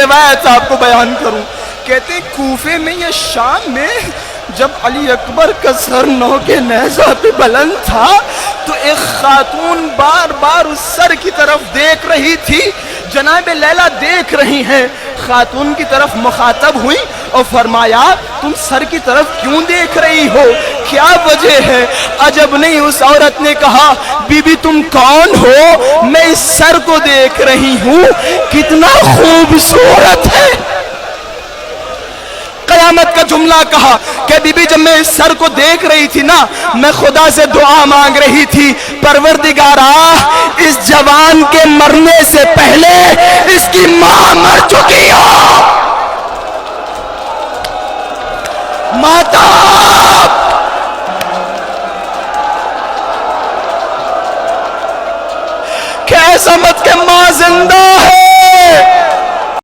روایت آپ کو بیان کروں. کہتے ہیں کوفے میں یا شام میں جب علی اکبر کا سر نو کے نیزہ پہ بلند تھا تو ایک خاتون بار بار اس سر کی طرف دیکھ رہی تھی. جناب لیلا دیکھ رہی ہیں, خاتون کی طرف مخاطب ہوئی اور فرمایا تم سر کی طرف کیوں دیکھ رہی ہو, کیا وجہ ہے؟ عجب نہیں, اس عورت نے کہا بی بی تم کون ہو؟ میں اس سر کو دیکھ رہی ہوں, کتنا خوبصورت ہے. قیامت کا جملہ کہا کہ بی بی جب میں اس سر کو دیکھ رہی تھی نا, میں خدا سے دعا مانگ رہی تھی, پروردگارا اس جوان کے مرنے سے پہلے اس کی ماں مر چکی ہو. ماتا کیسا مت کہ ماں زندہ ہے,